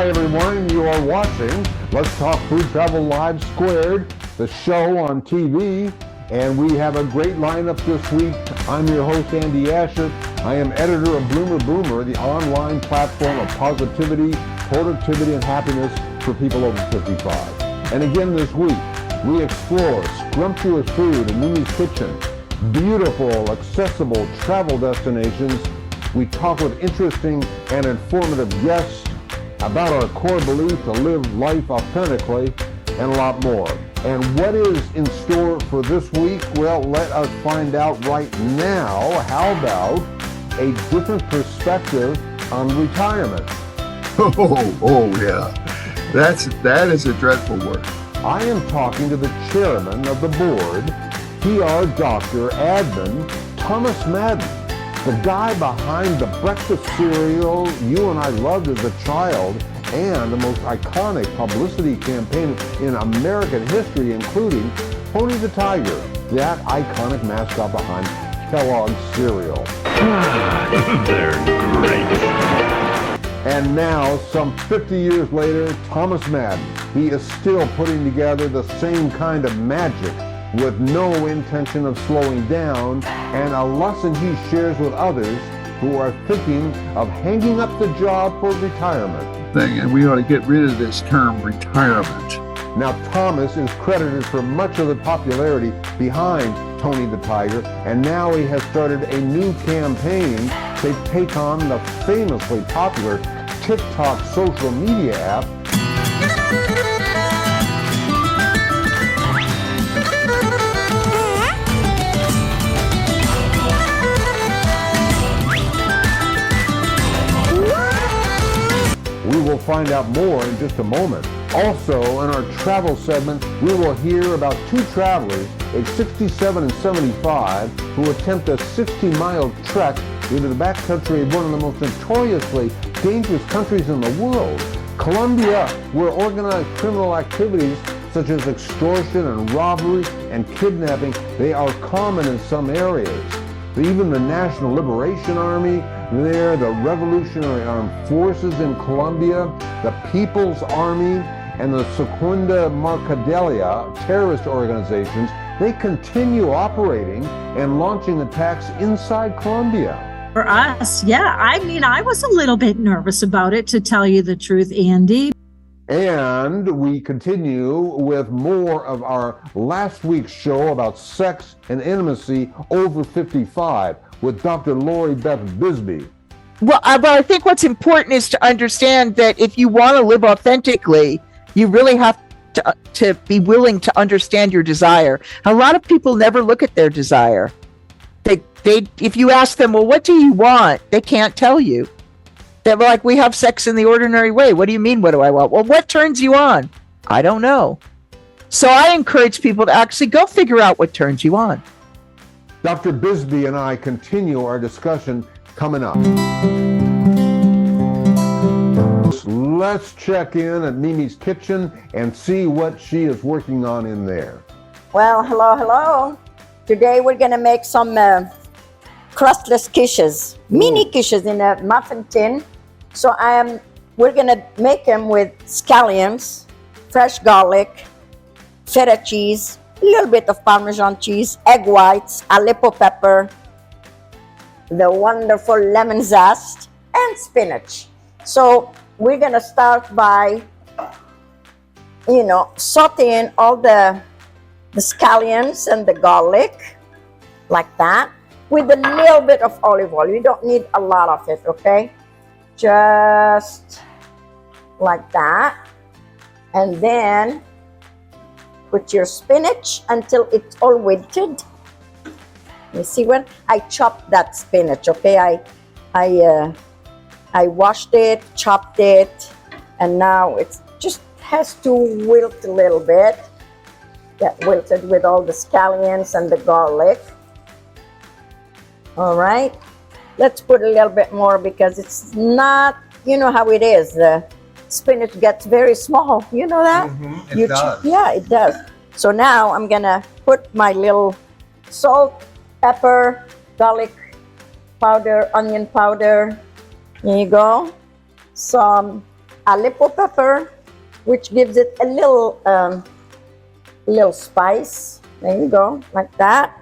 Hi everyone, you are watching Let's Talk Food Travel Live Squared, the show on TV, and we have a great lineup this week. I'm your host, Andy Asher. I am editor of Bloomer Boomer, the online platform of positivity, productivity, and happiness for people over 55. And again this week, we explore scrumptious food in Mimi's Kitchen, beautiful, accessible travel destinations. We talk with interesting and informative guests about our core belief to live life authentically, and a lot more. And what is in store for this week? Well, let us find out right now. How about a different perspective on retirement? Oh yeah. That is a dreadful word. I am talking to the chairman of the board, PR Dr. Admin Thomas Madden, the guy behind the breakfast cereal you and I loved as a child and the most iconic publicity campaign in American history, including Tony the Tiger, that iconic mascot behind Kellogg's cereal. They're great. And now, some 50 years later, Thomas Madden, he is still putting together the same kind of magic with no intention of slowing down, and a lesson he shares with others who are thinking of hanging up the job for retirement. And we ought to get rid of this term retirement. Now, Thomas is credited for much of the popularity behind Tony the Tiger, and now he has started a new campaign to take on the famously popular TikTok social media app. We will find out more in just a moment. Also, in our travel segment, we will hear about two travelers, age 67 and 75, who attempt a 60-mile trek into the backcountry of one of the most notoriously dangerous countries in the world, Colombia, where organized criminal activities such as extortion and robbery and kidnapping, they are common in some areas. Even the National Liberation Army there, the Revolutionary Armed Forces in Colombia, the People's Army, and the Segunda Marcadelia terrorist organizations, they continue operating and launching attacks inside Colombia. For us, yeah. I mean, I was a little bit nervous about it, to tell you the truth, Andy. And we continue with more of our last week's show about sex and intimacy over 55 with Dr. Lori Beth Bisbee. Well, I think what's important is to understand that if you want to live authentically, you really have to be willing to understand your desire. A lot of people never look at their desire. They if you ask them, well, what do you want? They can't tell you. They're like, we have sex in the ordinary way. What do you mean, what do I want? Well, what turns you on? I don't know. So I encourage people to actually go figure out what turns you on. Dr. Bisbee and I continue our discussion coming up. Let's check in at Mimi's Kitchen and see what she is working on in there. Well, hello. Today we're going to make some crustless quiches, mini quiches in a muffin tin. So we're going to make them with scallions, fresh garlic, feta cheese, a little bit of Parmesan cheese, egg whites, Aleppo pepper, the wonderful lemon zest, and spinach. So we're going to start by, sauteing all the scallions and the garlic like that with a little bit of olive oil. You don't need a lot of it, okay? Just like that. And then put your spinach until it's all wilted. You see when I chopped that spinach, okay? I washed it, chopped it, and now it just has to wilt a little bit. Get wilted with all the scallions and the garlic. All right, let's put a little bit more because it's not, you know how it is. The spinach gets very small. You know that? Mm-hmm. It does. Yeah, it does. So now I'm gonna put my little salt, pepper, garlic powder, onion powder. There you go. Some Aleppo pepper, which gives it a little spice. There you go, like that.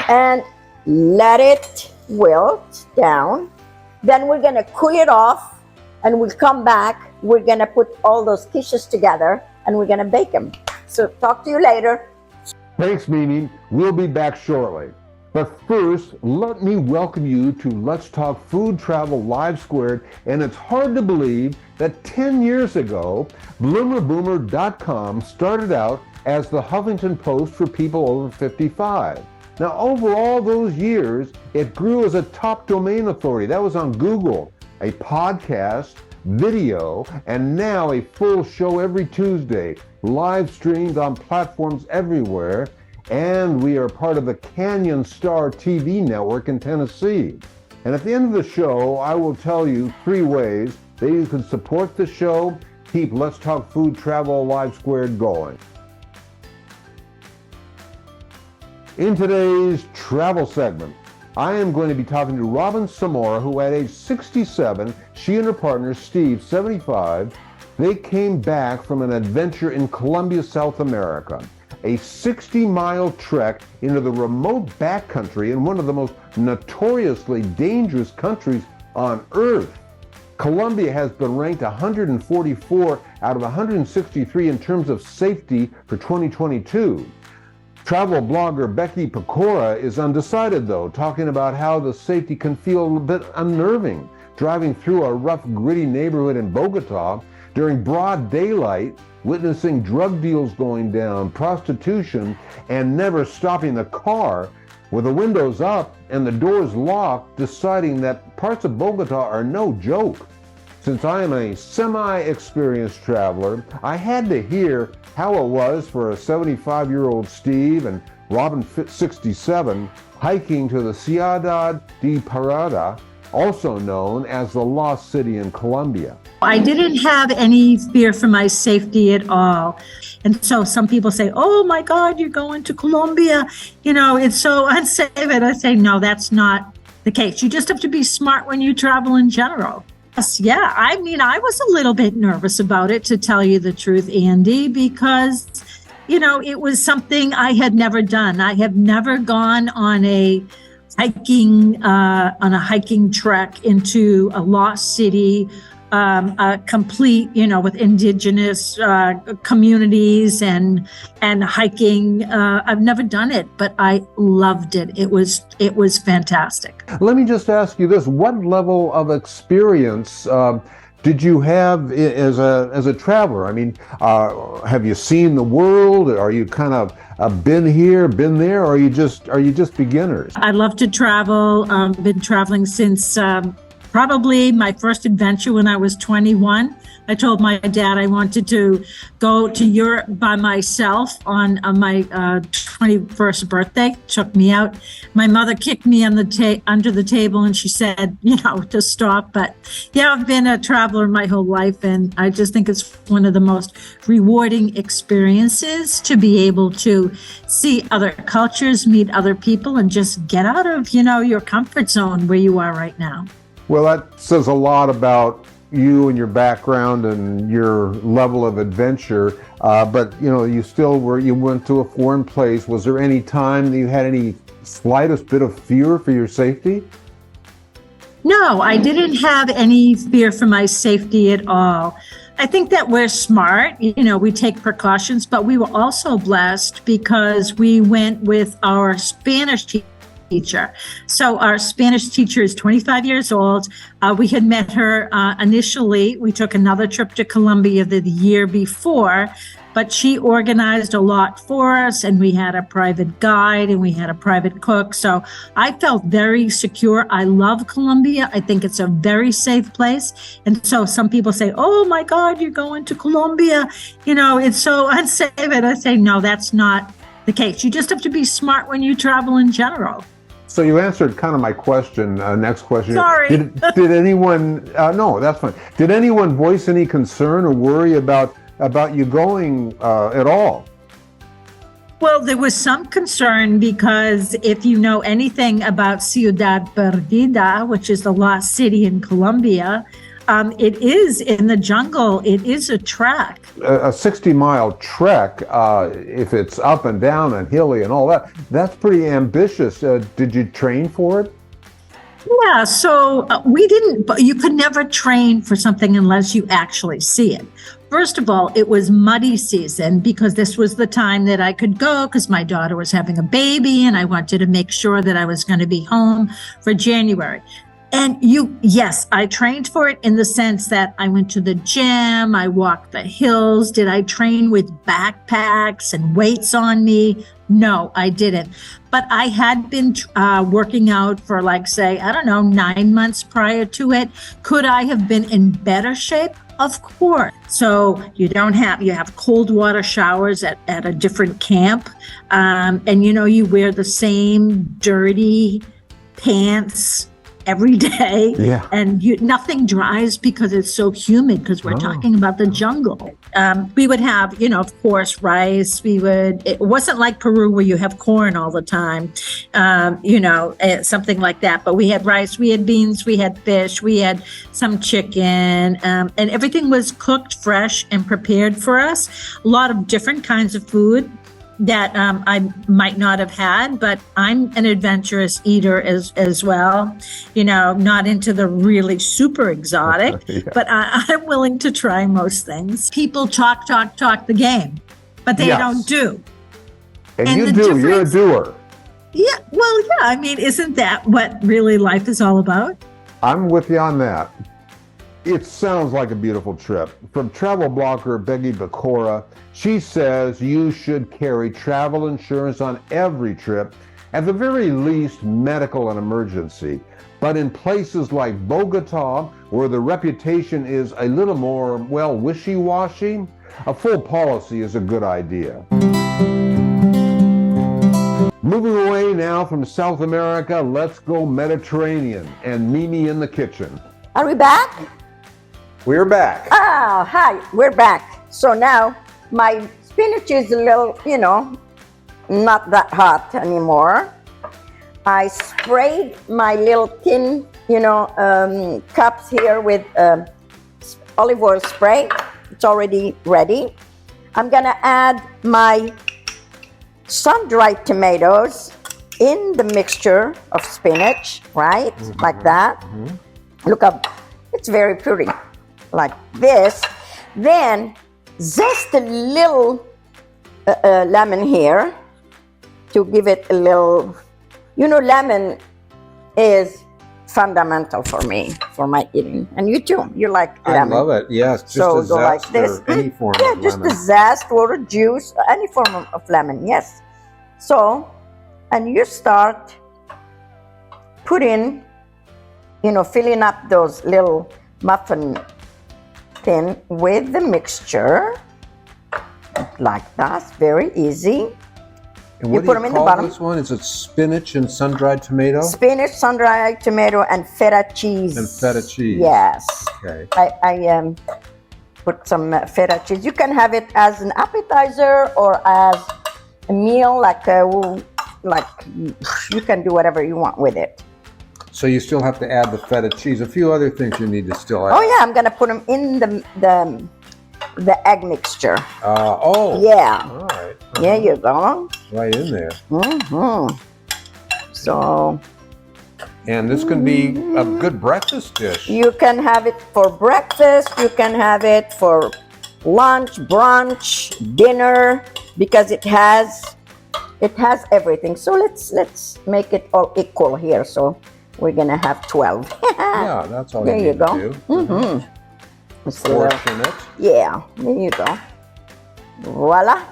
And let it wilt down. Then we're gonna cool it off, and we'll come back. We're gonna put all those quiches together, and we're gonna bake them. So talk to you later. Thanks, Mimi. We'll be back shortly. But first, let me welcome you to Let's Talk Food Travel Live Squared. And it's hard to believe that 10 years ago, bloomerboomer.com started out as the Huffington Post for people over 55. Now, over all those years, it grew as a top domain authority. That was on Google, a podcast, video, and now a full show every Tuesday, live streamed on platforms everywhere, and we are part of the Canyon Star TV network in Tennessee. And at the end of the show, I will tell you 3 ways that you can support the show, keep Let's Talk Food Travel Live Squared going. In today's travel segment, I am going to be talking to Robin Samora, who at age 67, she and her partner, Steve, 75, they came back from an adventure in Colombia, South America, a 60-mile trek into the remote backcountry in one of the most notoriously dangerous countries on Earth. Colombia has been ranked 144 out of 163 in terms of safety for 2022. Travel blogger Becky Pecora is undecided, though, talking about how the safety can feel a bit unnerving, driving through a rough, gritty neighborhood in Bogota during broad daylight, witnessing drug deals going down, prostitution, and never stopping the car with the windows up and the doors locked, deciding that parts of Bogota are no joke. Since I am a semi-experienced traveler, I had to hear how it was for a 75-year-old Steve and Robin 67 hiking to the Ciudad de Parada, also known as the Lost City in Colombia. I didn't have any fear for my safety at all. And so some people say, oh my God, you're going to Colombia. You know, it's so unsafe. And I say, no, that's not the case. You just have to be smart when you travel in general. Yeah, I mean, I was a little bit nervous about it, to tell you the truth, Andy, because, you know, it was something I had never done. I have never gone on a hiking trek into a lost city, complete, you know, with indigenous communities and hiking. I've never done it, but I loved it. It was fantastic. Let me just ask you this: what level of experience did you have as a traveler? I mean, have you seen the world? Are you kind of been here, been there, or are you just beginners? I love to travel. Been traveling since probably my first adventure when I was 21. I told my dad I wanted to go to Europe by myself on my 21st birthday. Took me out. My mother kicked me under the table, and she said, you know, to stop. But yeah, I've been a traveler my whole life, and I just think it's one of the most rewarding experiences to be able to see other cultures, meet other people, and just get out of, you know, your comfort zone where you are right now. Well, that says a lot about you and your background and your level of adventure. But, you know, you went to a foreign place. Was there any time that you had any slightest bit of fear for your safety? No, I didn't have any fear for my safety at all. I think that we're smart, you know, we take precautions, but we were also blessed because we went with our Spanish teacher. So our Spanish teacher is 25 years old. We had met her initially. We took another trip to Colombia the year before, but she organized a lot for us, and we had a private guide and we had a private cook. So I felt very secure. I love Colombia. I think it's a very safe place. And so some people say, oh my God, you're going to Colombia. You know, it's so unsafe. And I say, no, that's not the case. You just have to be smart when you travel in general. So you answered kind of my question. Next question. Sorry. Did anyone? No, that's fine. Did anyone voice any concern or worry about you going at all? Well, there was some concern because if you know anything about Ciudad Perdida, which is the lost city in Colombia, It is in the jungle. It is a trek. A 60-mile trek, if it's up and down and hilly and all that, that's pretty ambitious. Did you train for it? Yeah, so we didn't, but you could never train for something unless you actually see it. First of all, it was muddy season because this was the time that I could go because my daughter was having a baby and I wanted to make sure that I was going to be home for January. And yes, I trained for it in the sense that I went to the gym, I walked the hills. Did I train with backpacks and weights on me? No, I didn't. But I had been working out for say, 9 months prior to it. Could I have been in better shape? Of course. So you have cold water showers at a different camp. And you wear the same dirty pants every day. Yeah. And nothing dries because it's so humid because we're talking about the jungle. We would have, of course, rice. It wasn't like Peru where you have corn all the time, something like that. But we had rice, we had beans, we had fish, we had some chicken, and everything was cooked fresh and prepared for us. A lot of different kinds of food that I might not have had, but I'm an adventurous eater as well. Not into the really super exotic, Yeah. but I'm willing to try most things. People talk the game, but they Yes. don't do. And And you the do. You're a difference- doer. Yeah, well, yeah. Isn't that what really life is all about? I'm with you on that. It sounds like a beautiful trip. From travel blogger Becky Bacora, she says you should carry travel insurance on every trip, at the very least medical and emergency. But in places like Bogota, where the reputation is a little more, wishy-washy, a full policy is a good idea. Moving away now from South America, let's go Mediterranean and Mimi in the kitchen. Are we back? We're back. Ah, hi, we're back. So now my spinach is a little, not that hot anymore. I sprayed my little tin, cups here with olive oil spray. It's already ready. I'm gonna add my sun-dried tomatoes in the mixture of spinach, right? Like that. Look up, it's very pretty. Like this. Then zest a little lemon here to give it a little, lemon is fundamental for me, for my eating. And you too, you like lemon. I love it. Yes, just So a go like zest this. or any form Yeah, of just lemon. the zest or a juice, any form of lemon, yes. So, and you start putting, filling up those little muffin tin with the mixture, like that, very easy. And You what put do them you in the call bottom. this one? Is it spinach and sun-dried tomato? Spinach, sun-dried tomato, and feta cheese. And feta cheese. Yes. Okay. I put some feta cheese. You can have it as an appetizer or as a meal, like you can do whatever you want with it. So you still have to add the feta cheese. A few other things you need to still add. Oh yeah, I'm gonna put them in the egg mixture. All Yeah. right. There you go. Right in there. So And this can be a good breakfast dish. you can have it for breakfast. You can have it for lunch, brunch, dinner, because it has everything. So let's make it all equal here. So we're gonna have 12. Yeah, that's all There you you need go. to do. So, Portion it. yeah, there you go. Voila.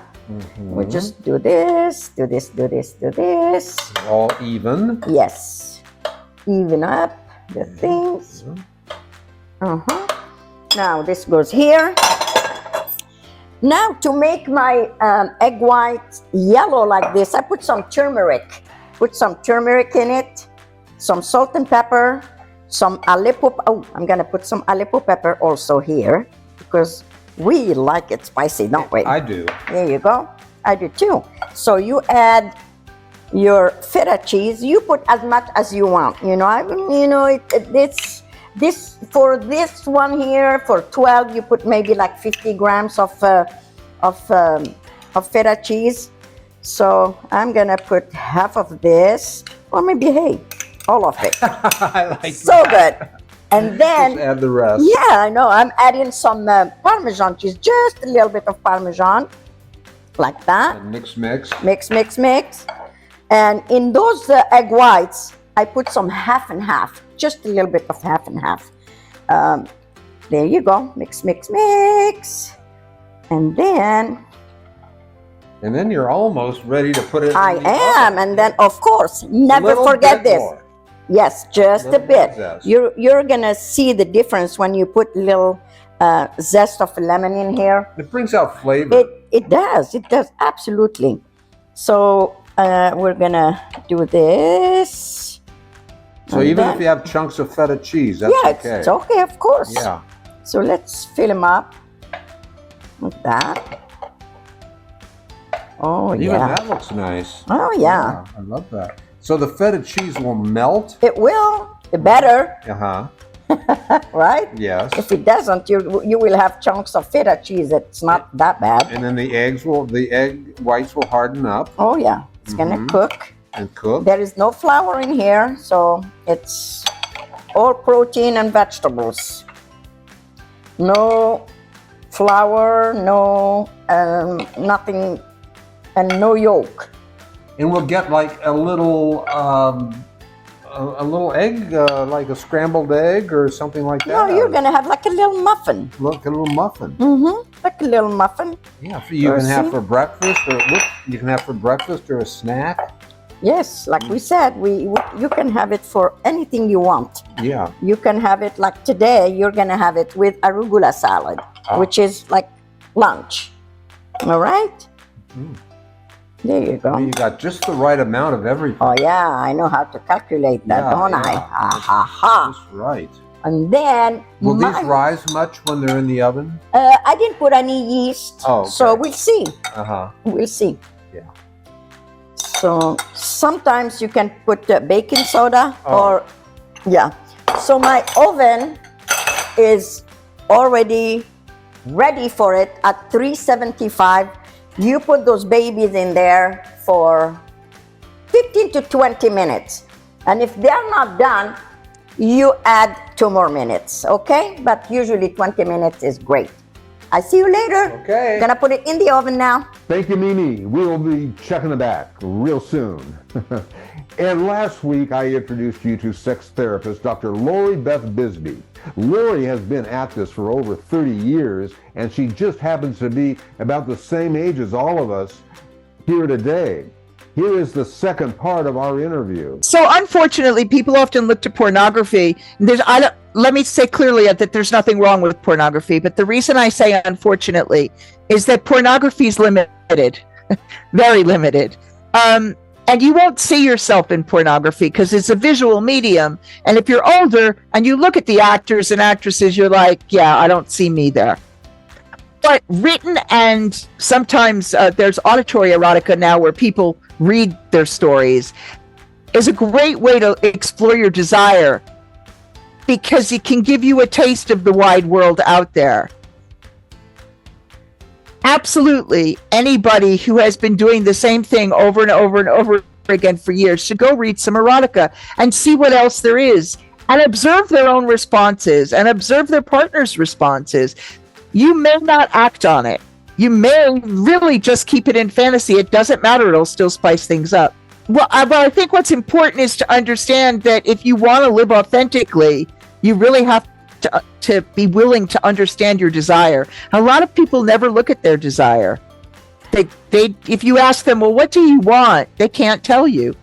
We just do this, do this, do this, do this. All even. Yes. Even up the things. Now this goes here. Now to make my egg white yellow like this, I put some turmeric. Put some turmeric in it, some salt and pepper, some Aleppo. Oh, I'm gonna put some Aleppo pepper also here because we like it spicy, don't we? I do. There you go. I do too. So you add your feta cheese. You put as much as you want. It's this for this one here for 12, you put maybe like 50 grams of feta cheese. So I'm gonna put half of this, or maybe all of it. I like So good. And then Just add the rest. yeah, I know. I'm adding some Parmesan cheese, just a little bit of Parmesan, like that. And mix. Mix. And in those egg whites, I put some half and half, just a little bit of half and half. There you go. Mix. And then you're almost ready to put it I in the am. oven. And then, of course, A never little forget bit this. more. Yes, just a Little bit. zest. You're gonna see the difference when you put little zest of lemon in here. It brings out flavor. It does absolutely. So we're gonna do this. So And even then- if you have chunks of feta cheese, that's yeah, okay. it's okay, of course. Yeah. So let's fill them up like that. Oh Even yeah. that looks nice. Oh yeah. I love that. So the feta cheese will melt. It will. It better, right? Yes. If it doesn't, you will have chunks of feta cheese. It's not that bad. And then the egg whites will harden up Oh yeah. It's gonna Mhm. cook. and cook. There is no flour in here, so it's all protein and vegetables. No flour, no nothing, and no yolk. And we'll get like a little egg, like a scrambled egg or something like that. No, you're gonna have like a little muffin. Look, a little muffin. Like a little muffin. Yeah, you Or can have see? for breakfast, you can have for breakfast or a snack. Yes, like we said, you can have it for anything you want. Yeah. You can have it like today. You're gonna have it with arugula salad, which is like lunch. All right. Mm. There you go. You got just the right amount of everything. Oh yeah, I know how to calculate that, don't I? Yeah. Ha ha ha. Just right. And then Will these rise much when they're in the oven? I didn't put any yeast, Oh, okay. so we'll see. We'll see. Yeah. So sometimes you can put baking soda Oh. or yeah. So my oven is already ready for it at 375. You put those babies in there for 15 to 20 minutes. And if they're not done, you add 2 more minutes, okay? But usually 20 minutes is great. I see you later. Okay. Gonna put it in the oven now. Thank you, Mimi. We'll be checking it back real soon. And last week, I introduced you to sex therapist Dr. Lori Beth Bisbee. Lori has been at this for over 30 years, and she just happens to be about the same age as all of us here today. Here is the second part of our interview. So unfortunately, people often look to pornography. Let me say clearly that there's nothing wrong with pornography, but the reason I say unfortunately is that pornography is limited, very limited. And you won't see yourself in pornography because it's a visual medium. And if you're older and you look at the actors and actresses, you're like, yeah, I don't see me there. But written and sometimes there's auditory erotica now where people read their stories is a great way to explore your desire because it can give you a taste of the wide world out there. Absolutely, anybody who has been doing the same thing over and over and over again for years should go read some erotica and see what else there is and observe their own responses and observe their partner's responses. You may not act on it. You may really just keep it in fantasy. It doesn't matter. It'll still spice things up. Well, I think what's important is to understand that if you want to live authentically, you really have to be willing to understand your desire. A lot of people never look at their desire. They if you ask them, well, what do you want? They can't tell you.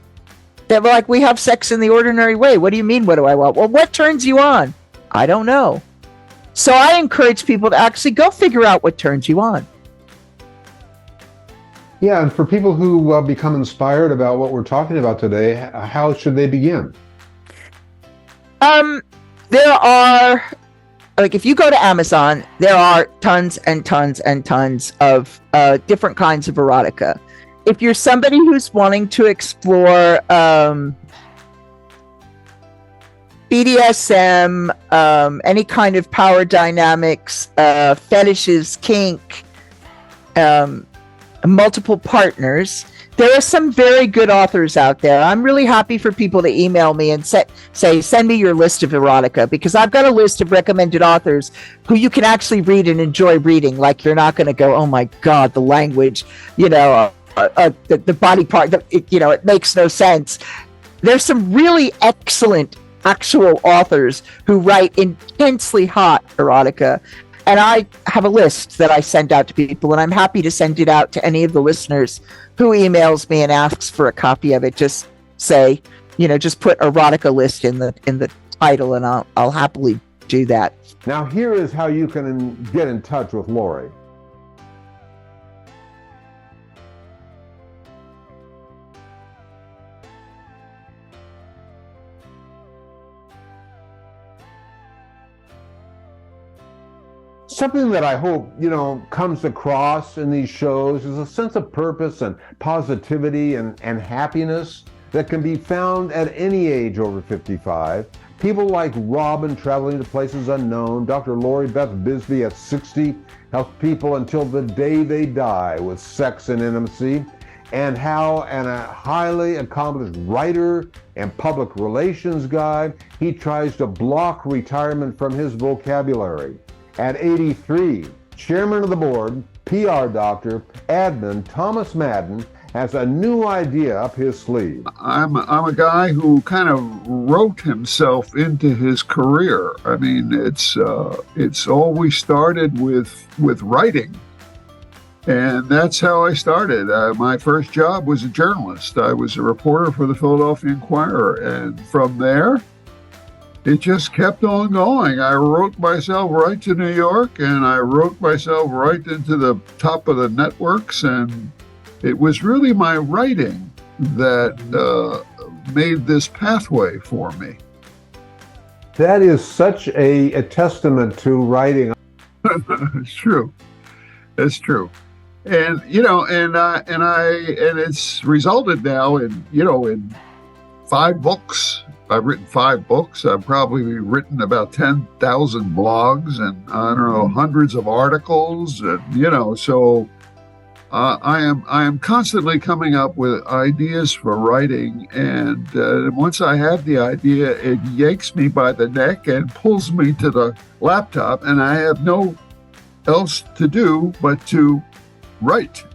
They're like, we have sex in the ordinary way. What do you mean, what do I want? Well, what turns you on? I don't know. So I encourage people to actually go figure out what turns you on. Yeah, and for people who become inspired about what we're talking about today, how should they begin? There are, like, if you go to Amazon, there are tons and tons and tons of different kinds of erotica. If you're somebody who's wanting to explore BDSM, any kind of power dynamics, fetishes, kink, multiple partners. There are some very good authors out there. I'm really happy for people to email me and say, send me your list of erotica, because I've got a list of recommended authors who you can actually read and enjoy reading. Like, you're not going to go, oh my God, the language, the body part, it makes no sense. There's some really excellent actual authors who write intensely hot erotica. And I have a list that I send out to people, and I'm happy to send it out to any of the listeners who emails me and asks for a copy of it. Just say, just put erotica list in the title, and I'll happily do that. Now, here is how you can get in touch with Lori. Something that I hope, comes across in these shows is a sense of purpose and positivity and happiness that can be found at any age over 55. People like Robin traveling to places unknown, Dr. Lori Beth Bisbee at 60 helps people until the day they die with sex and intimacy, and how a highly accomplished writer and public relations guy, he tries to block retirement from his vocabulary. At 83, chairman of the board, PR doctor, admin Thomas Madden has a new idea up his sleeve. I'm a guy who kind of wrote himself into his career. I mean, it's always started with writing, and that's how I started. My first job was a journalist. I was a reporter for the Philadelphia Inquirer, and from there, it just kept on going. I wrote myself right to New York, and I wrote myself right into the top of the networks, and it was really my writing that made this pathway for me. That is such a testament to writing. It's true. It's true. And it's resulted now in 5 books. I've written 5 books. I've probably written about 10,000 blogs, and I don't know, hundreds of articles, and so I am constantly coming up with ideas for writing, and once I have the idea, it yanks me by the neck and pulls me to the laptop, and I have no else to do but to write.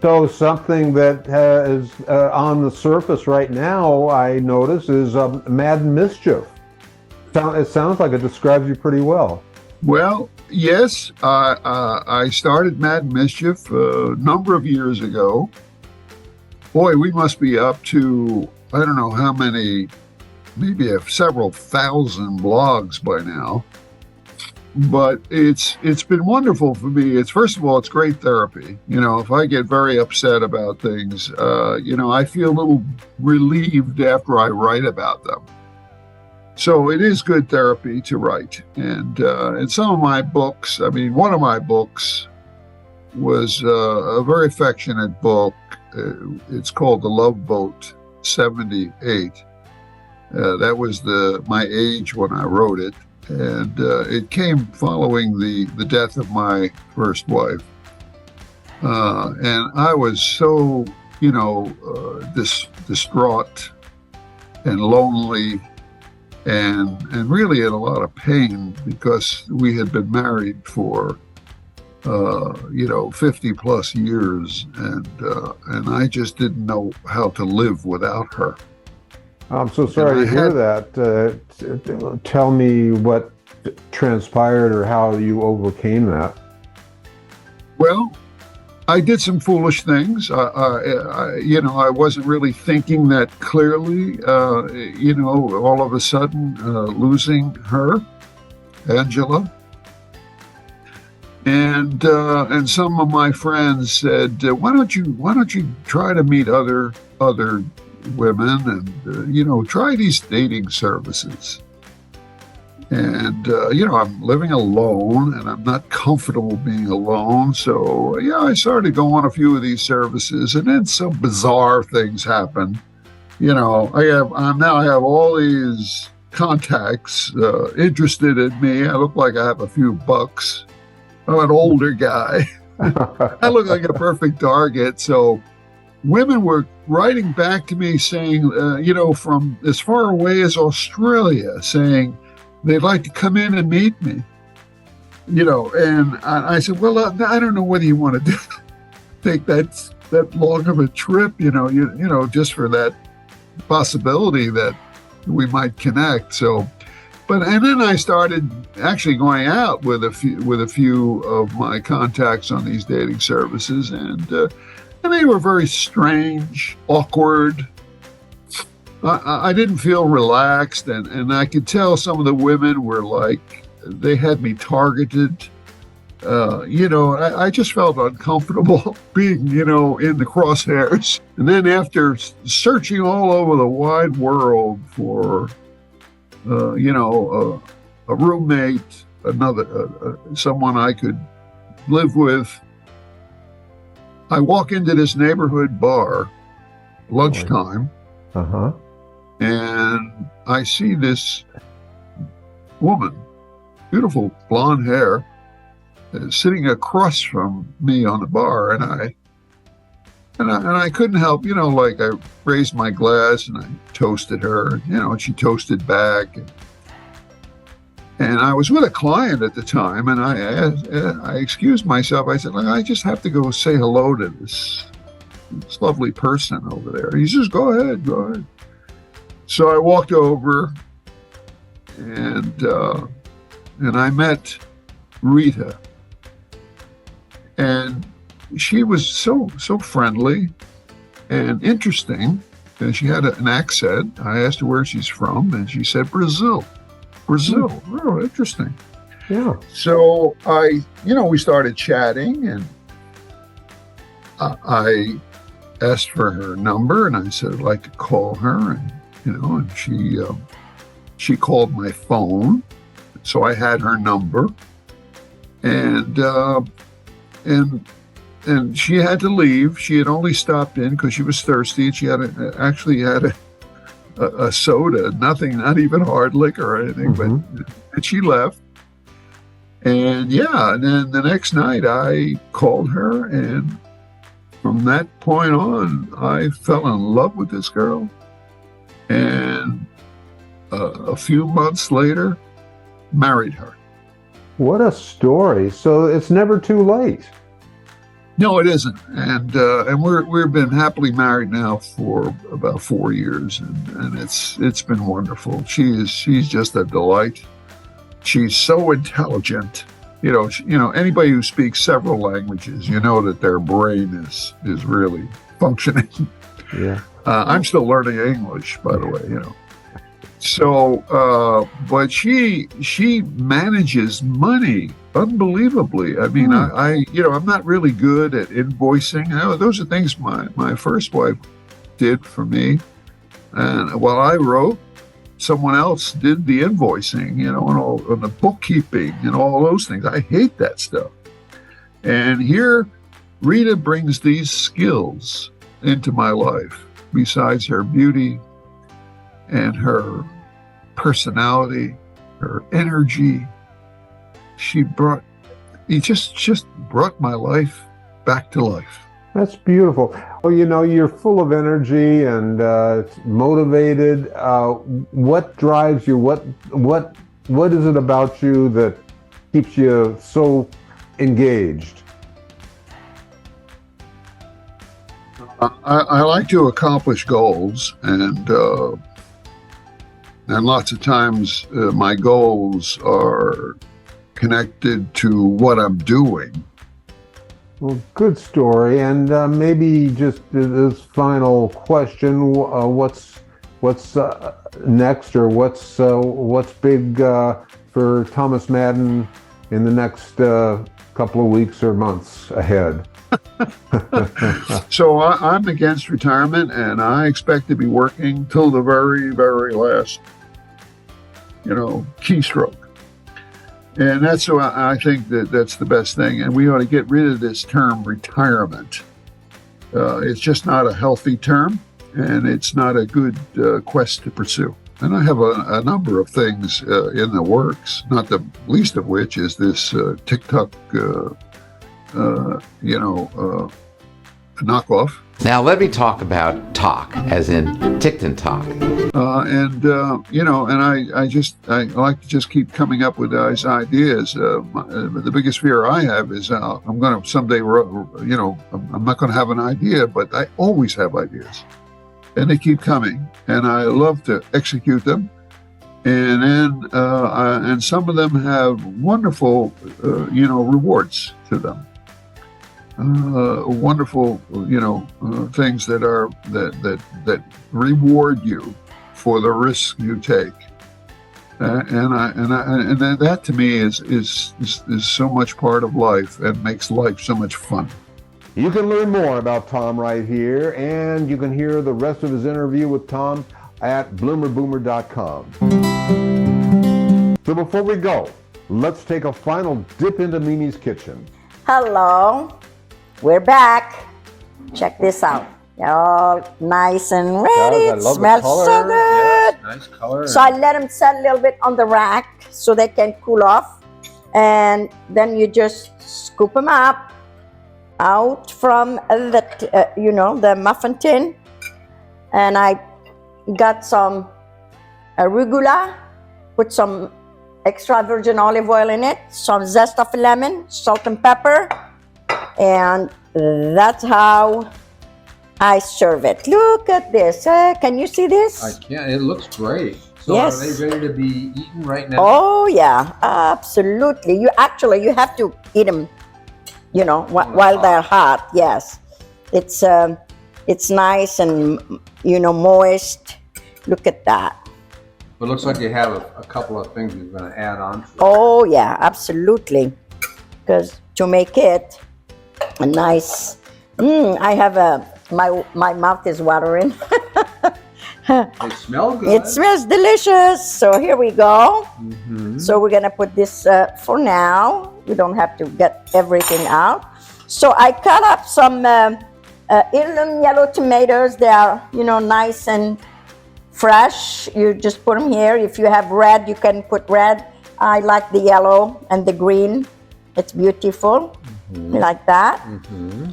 So something that is on the surface right now, I notice, is Mad Mischief. It sounds like it describes you pretty well. Well, yes, I started Mad Mischief a number of years ago. Boy, we must be up to, I don't know how many, maybe several thousand blogs by now. But it's been wonderful for me. First of all, it's great therapy. If I get very upset about things, I feel a little relieved after I write about them. So it is good therapy to write. And in some of my books, one of my books was a very affectionate book. It's called The Love Boat 78. That was my age when I wrote it. And it came following the death of my first wife. And I was so, distraught and lonely and really in a lot of pain, because we had been married for, 50 plus years. And I just didn't know how to live without her. I'm so sorry to hear that. Tell me what transpired or how you overcame that. Well, I did some foolish things. I wasn't really thinking that clearly. All of a sudden, losing her, Angela, and some of my friends said, "Why don't you try to meet other women and try these dating services?" And I'm living alone, and I'm not comfortable being alone. So I started going on a few of these services, and then some bizarre things happen. I have all these contacts interested in me. I look like I have a few bucks. I'm an older guy. I look like a perfect target. So women were writing back to me saying, from as far away as Australia, saying they'd like to come in and meet me. And I said, well, I don't know whether you want to take that long of a trip, just for that possibility that we might connect. So, and then I started actually going out with a few of my contacts on these dating services, and they were very strange, awkward. I didn't feel relaxed, and I could tell some of the women were like, they had me targeted. I just felt uncomfortable being, in the crosshairs. And then after searching all over the wide world for, a roommate, someone I could live with, I walk into this neighborhood bar, lunchtime, and I see this woman, beautiful blonde hair, sitting across from me on the bar, and I couldn't help, like I raised my glass and I toasted her, and she toasted back, and I was with a client at the time, and I excused myself. I said, I just have to go say hello to this lovely person over there. He says, go ahead. So I walked over, and I met Rita. And she was so friendly and interesting. And she had an accent. I asked her where she's from, and she said Brazil. Oh, interesting. Yeah. So we started chatting, and I asked for her number, and I said I'd like to call her, and and she called my phone, so I had her number, and she had to leave. She had only stopped in because she was thirsty, and she actually had a soda, nothing, not even hard liquor or anything, and she left. And and then the next night I called her, and from that point on, I fell in love with this girl. And a few months later, married her. What a story. So it's never too late. No, it isn't. And we've been happily married now for about 4 years, and it's been wonderful. She's just a delight. She's so intelligent. Anybody who speaks several languages, that their brain is really functioning. Yeah. I'm still learning English, by the way, So, but she manages money unbelievably. I mean, I'm not really good at invoicing. Those are things my first wife did for me. And while I wrote, someone else did the invoicing, and the bookkeeping and all those things. I hate that stuff. And here, Rita brings these skills into my life. Besides her beauty and her personality, her energy, she just brought my life back to life. That's beautiful. Well, you're full of energy and motivated. What drives you? What is it about you that keeps you so engaged? I like to accomplish goals, and lots of times my goals are connected to what I'm doing. Well, good story. And maybe just this final question: what's next, or what's big for Thomas Madden in the next couple of weeks or months ahead? So I'm against retirement, and I expect to be working till the very, very last, keystroke. And that's why I think that's the best thing. And we ought to get rid of this term retirement. It's just not a healthy term, and it's not a good quest to pursue. And I have a number of things in the works, not the least of which is this TikTok, knockoff. Now let me talk about talk, as in tick and talk. I like to just keep coming up with these ideas. The biggest fear I have is I'm going to someday, I'm not going to have an idea, but I always have ideas. And they keep coming, and I love to execute them. And then, and some of them have wonderful, rewards to them. Wonderful, things that reward you for the risk you take. And that to me is so much part of life and makes life so much fun. You can learn more about Tom right here, and you can hear the rest of his interview with Tom at bloomerboomer.com. So before we go, let's take a final dip into Mimi's kitchen. Hello, we're back. Check this out. All nice and ready. It smells so good. Yes, nice color. So I let them set a little bit on the rack so they can cool off. And then you just scoop them up out from the muffin tin. And I got some arugula, put some extra virgin olive oil in it, some zest of lemon, salt and pepper, and that's how I serve it. Look at this. Can you see this? I can't. It looks great. So Yes. Are they ready to be eaten right now? Oh yeah, absolutely. You have to eat them, while they're hot. Yes, it's nice and moist. Look at that. It looks like you have a couple of things you're going to add on to it. Oh yeah, absolutely. Because to make it a nice, I have my mouth is watering. They smell good. It smells delicious. So here we go. So we're gonna put this for now. We don't have to get everything out. So I cut up some heirloom yellow tomatoes. They are, nice and fresh. You just put them here. If you have red, you can put red. I like the yellow and the green. It's beautiful, like that.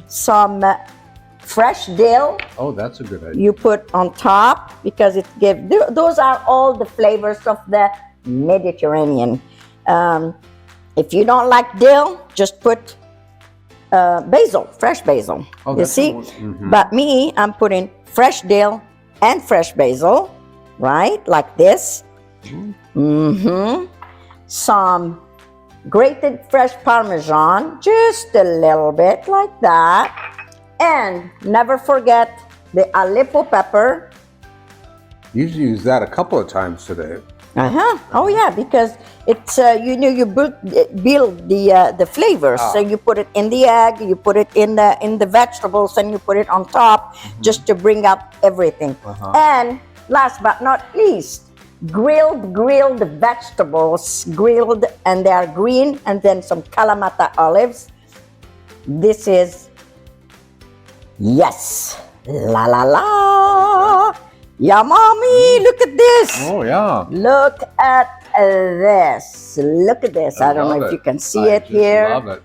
Some fresh dill. Oh, that's a good idea. You put on top because it gives, those are all the flavors of the Mediterranean. If you don't like dill, just put basil, fresh basil. Oh, you see? But me, I'm putting fresh dill and fresh basil, right? Like this. Some grated fresh Parmesan, just a little bit like that. And never forget the Aleppo pepper. You've used that a couple of times today. Oh yeah, because it's you build the flavors. So you put it in the egg, you put it in the vegetables, and you put it on top just to bring up everything. And last but not least, grilled vegetables, grilled, and they are green, and then some Kalamata olives. This is la la la. Yeah, mommy, look at this. Oh, yeah. Look at this. Look at this. I don't know if you can see it here. I love it.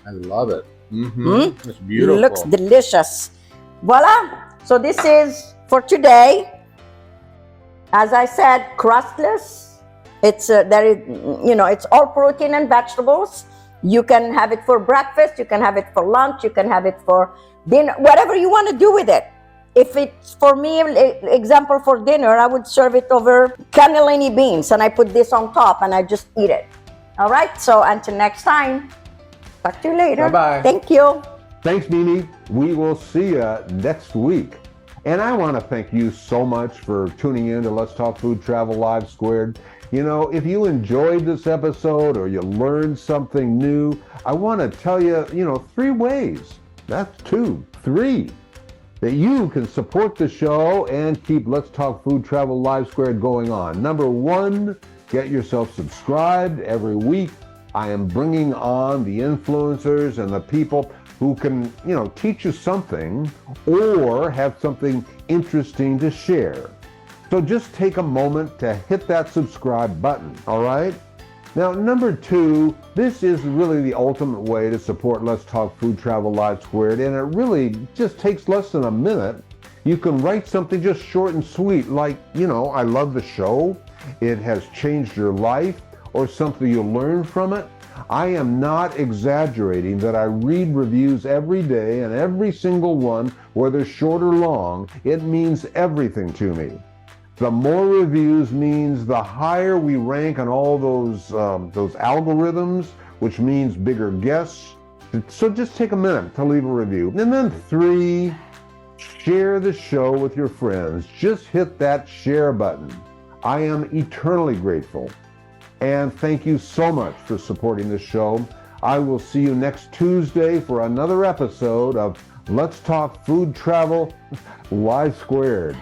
I love it. It's beautiful. It looks delicious. Voila. So this is for today. As I said, crustless. It's it's all protein and vegetables. You can have it for breakfast. You can have it for lunch. You can have it for dinner. Whatever you want to do with it. If it's for me, example for dinner, I would serve it over cannellini beans, and I put this on top, and I just eat it. All right. So until next time, talk to you later. Bye-bye. Thank you. Thanks, Mimi. We will see you next week. And I want to thank you so much for tuning in to Let's Talk Food Travel Live Squared. If you enjoyed this episode or you learned something new, I want to tell you, 3 ways. That's 2, 3. That you can support the show and keep Let's Talk Food Travel Live Squared going on. Number 1, get yourself subscribed. Every week, I am bringing on the influencers and the people who can, teach you something or have something interesting to share. So just take a moment to hit that subscribe button, all right? Now, number 2, this is really the ultimate way to support Let's Talk Food Travel Live Squared, and it really just takes less than a minute. You can write something just short and sweet, like, I love the show, it has changed your life, or something you learned from it. I am not exaggerating that I read reviews every day, and every single one, whether short or long, it means everything to me. The more reviews means the higher we rank on all those algorithms, which means bigger guests. So just take a minute to leave a review. And then 3, share the show with your friends. Just hit that share button. I am eternally grateful. And thank you so much for supporting the show. I will see you next Tuesday for another episode of Let's Talk Food Travel Live Squared.